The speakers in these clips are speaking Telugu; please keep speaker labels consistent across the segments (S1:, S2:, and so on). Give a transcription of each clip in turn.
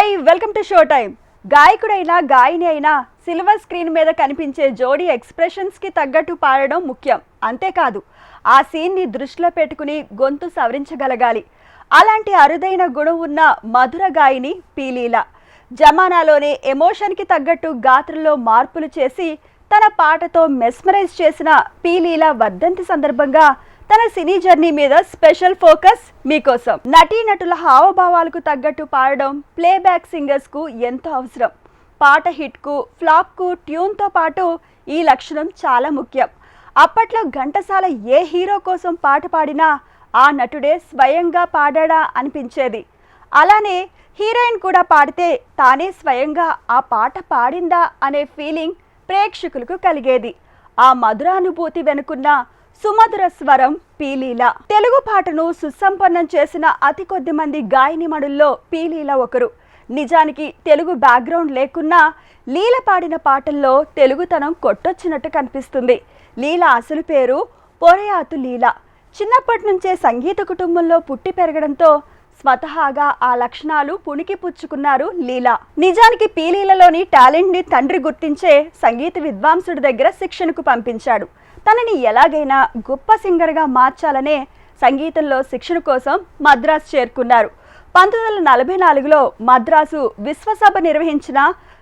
S1: Hi welcome to show time. గాయకుడైనా గాయని అయినా సిల్వర్ స్క్రీన్ మీద కనిపించే జోడీ ఎక్స్ప్రెషన్స్ కి తగ్గట్టు పాడడం ముఖ్యం. అంతేకాదు ఆ సీన్ ని దృష్టిలో పెట్టుకుని గొంతు సవరించగలగాలి. అలాంటి అరుదైన గుణం ఉన్న మధుర గాయని పి లీల. జమానాలోనే ఎమోషన్ కి తగ్గట్టు గాత్రంలో మార్పులు చేసి తన పాటతో మెస్మరైజ్ చేసిన పి లీల వర్ధంతి సందర్భంగా తన సినీ జర్నీ మీద స్పెషల్ ఫోకస్ మీకోసం. నటీనటుల హావభావాలకు తగ్గట్టు పాడడం ప్లేబ్యాక్ సింగర్స్ కు ఎంతో అవసరం. పాట హిట్ కు ఫ్లాప్ కు ట్యూన్ తో పాటు ఈ లక్షణం చాలా ముఖ్యం. అప్పట్లో ఘంటసాల ఏ హీరో కోసం పాట పాడినా ఆ నటుడే స్వయంగా పాడాడా అనిపించేది. అలానే హీరోయిన్ కూడా పాడితే తానే స్వయంగా ఆ పాట పాడిందా అనే ఫీలింగ్ ప్రేక్షకులకు కలిగేది. ఆ మధురానుభూతి వెనుకున్న సుమధుర స్వరం పి లీల. తెలుగు పాటను సుసంపన్నం చేసిన అతి కొద్ది మంది గాయనిమణుల్లో పి లీల ఒకరు. నిజానికి తెలుగు బ్యాక్గ్రౌండ్ లేకున్నా లీల పాడిన పాటల్లో తెలుగుతనం కొట్టొచ్చినట్టు కనిపిస్తుంది. లీల అసలు పేరు పొరయాతు లీల. చిన్నప్పటి నుంచే సంగీత కుటుంబంలో పుట్టి పెరగడంతో స్వతహాగా ఆ లక్షణాలు పుణికి పుచ్చుకున్నారు లీల. నిజానికి పి లీలలోని టాలెంట్ ని తండ్రి గుర్తించే సంగీత విద్వాంసుడి దగ్గర శిక్షణకు పంపించాడు. తనని ఎలాగైనా గొప్ప సింగర్గా మార్చాలనే సంగీతంలో శిక్షణ కోసం మద్రాసు చేరుకున్నారు. 1944లో మద్రాసు విశ్వసభ నిర్వహించిన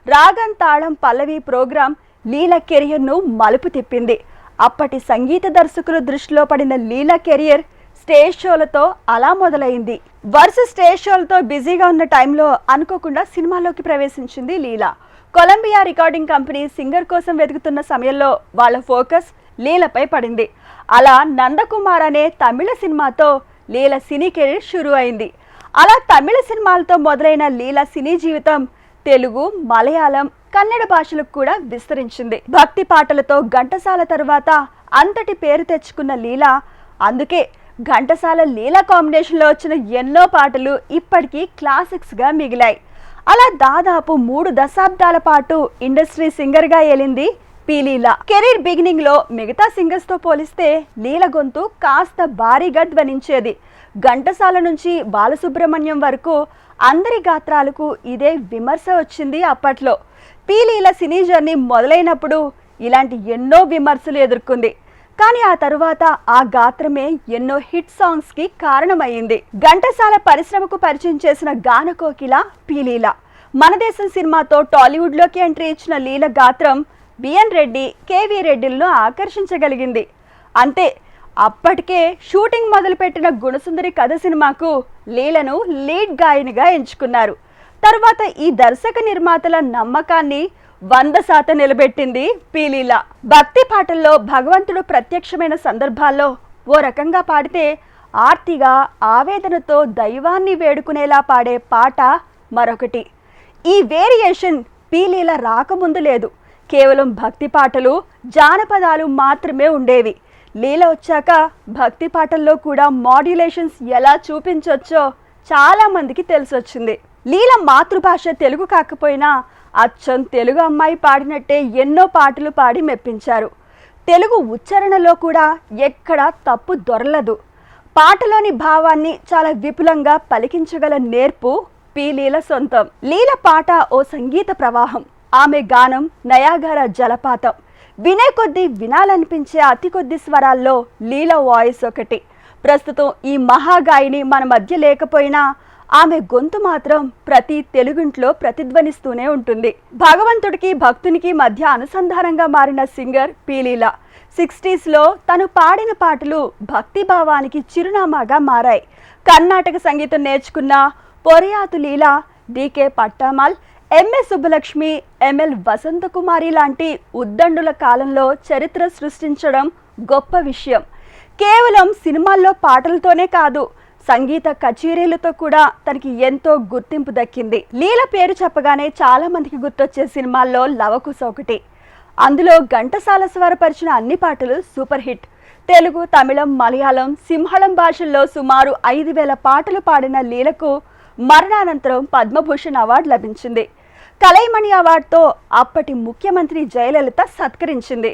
S1: రాగం తాళం పల్లవి ప్రోగ్రాం లీల కెరియర్ను మలుపు తిప్పింది. అప్పటి సంగీత దర్శకుల దృష్టిలో పడిన లీల కెరియర్ స్టేజ్ షోలతో అలా మొదలైంది. వరుస స్టేజ్ షోలతో బిజీగా ఉన్న టైంలో అనుకోకుండా సినిమాలోకి ప్రవేశించింది లీల. కొలంబియా రికార్డింగ్ కంపెనీ సింగర్ కోసం వెతుకుతున్న సమయంలో వాళ్ళ ఫోకస్ లీలపై పడింది. అలా నందకుమార్ అనే తమిళ సినిమాతో లీల సినీ కెరీర్ షురూ అయింది. అలా తమిళ సినిమాలతో మొదలైన లీల సినీ జీవితం తెలుగు, మలయాళం, కన్నడ భాషలకు కూడా విస్తరించింది. భక్తి పాటలతో ఘంటసాల తరువాత అంతటి పేరు తెచ్చుకున్న లీల, అందుకే ఘంటసాల లీల కాంబినేషన్లో వచ్చిన ఎన్నో పాటలు ఇప్పటికీ క్లాసిక్స్గా మిగిలాయి. అలా దాదాపు 3 దశాబ్దాల పాటు ఇండస్ట్రీ సింగర్గా ఏలింది పి లీల. కెరీర్ బిగినింగ్ లో మిగతా సింగర్స్ తో పోలిస్తే లీల గొంతు కాస్త భారీగా ధ్వనించేది. ఘంటసాల నుంచి బాలసుబ్రహ్మణ్యం వరకు అందరి గాత్రాలకు ఇదే విమర్శ వచ్చింది అప్పట్లో. పి లీల సినీ జర్నీ మొదలైనప్పుడు ఇలాంటి ఎన్నో విమర్శలు ఎదుర్కొంది. కానీ ఆ తరువాత ఆ గాత్రమే ఎన్నో హిట్ సాంగ్స్ కి కారణమైంది. ఘంటసాల పరిశ్రమకు పరిచయం చేసిన గానకోకిల పి లీల. మన దేశం సినిమాతో టాలీవుడ్ లోకి ఎంట్రీ ఇచ్చిన లీల గాత్రం బిఎన్ రెడ్డి, కేవి రెడ్డిలను ఆకర్షించగలిగింది. అంతే, అప్పటికే షూటింగ్ మొదలుపెట్టిన గుణసుందరి కథ సినిమాకు లీలను లీడ్ గాయనిగా ఎంచుకున్నారు. తర్వాత ఈ దర్శక నిర్మాతల నమ్మకాన్ని 100% నిలబెట్టింది పి లీల. భక్తి పాటల్లో భగవంతుడు ప్రత్యక్షమైన సందర్భాల్లో ఓ రకంగా పాడితే, ఆర్తిగా ఆవేదనతో దైవాన్ని వేడుకునేలా పాడే పాట మరొకటి. ఈ వేరియేషన్ పి లీల రాకముందు లేదు. కేవలం భక్తి పాటలు, జానపదాలు మాత్రమే ఉండేవి. లీల వచ్చాక భక్తి పాటల్లో కూడా మాడ్యులేషన్స్ ఎలా చూపించొచ్చో చాలా మందికి తెలిసొచ్చింది. లీల మాతృభాష తెలుగు కాకపోయినా అచ్చం తెలుగు అమ్మాయి పాడినట్టే ఎన్నో పాటలు పాడి మెప్పించారు. తెలుగు ఉచ్చారణలో కూడా ఎక్కడా తప్పు దొరలదు. పాటలోని భావాన్ని చాలా విపులంగా పలికించగల నేర్పు పి లీల సొంతం. లీల పాట ఓ సంగీత ప్రవాహం. ఆమె గానం నయాగరా జలపాతం. వినే కొద్దీ వినాలనిపించే అతి కొద్ది స్వరాల్లో లీల వాయిస్ ఒకటి. ప్రస్తుతం ఈ మహాగాయిని మన మధ్య లేకపోయినా ఆమె గొంతు మాత్రం ప్రతి తెలుగింట్లో ప్రతిధ్వనిస్తూనే ఉంటుంది. భగవంతుడికి భక్తునికి మధ్య అనుసంధానంగా మారిన సింగర్ పి లీల. 60sలో తను పాడిన పాటలు భక్తి భావానికి చిరునామాగా మారాయి. కర్ణాటక సంగీతం నేర్చుకున్న Porayath Leela, D K Pattammal, M S Subbulakshmi, M L Vasanthakumari లాంటి ఉద్దండుల కాలంలో చరిత్ర సృష్టించడం గొప్ప విషయం. కేవలం సినిమాల్లో పాటలతోనే కాదు, సంగీత కచేరీలతో కూడా తనకి ఎంతో గుర్తింపు దక్కింది. లీల పేరు చెప్పగానే చాలా మందికి గుర్తొచ్చే సినిమాల్లో లవకుశ ఒకటి. అందులో ఘంటసాల స్వరపరిచిన అన్ని పాటలు సూపర్ హిట్. తెలుగు, తమిళం, మలయాళం, సింహళం భాషల్లో సుమారు 5000 పాటలు పాడిన లీలకు మరణానంతరం పద్మభూషణ్ అవార్డు లభించింది. కలైమణి అవార్డుతో అప్పటి ముఖ్యమంత్రి జయలలిత సత్కరించింది.